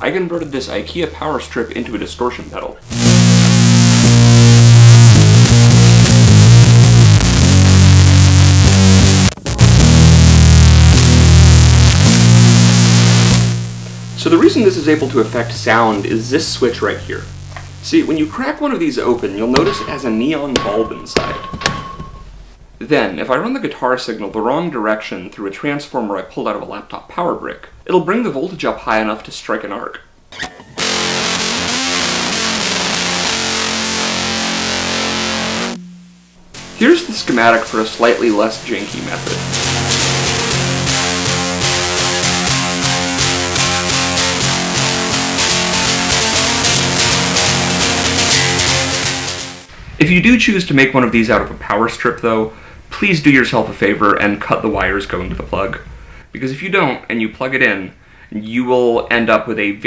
I converted this IKEA power strip into a distortion pedal. So the reason this is able to affect sound is this switch right here. See, when you crack one of these open, you'll notice it has a neon bulb inside. Then, if I run the guitar signal the wrong direction through a transformer I pulled out of a laptop power brick, it'll bring the voltage up high enough to strike an arc. Here's the schematic for a slightly less janky method. If you do choose to make one of these out of a power strip though, please do yourself a favor and cut the wires going to the plug. Because if you don't, and you plug it in, you will end up with a very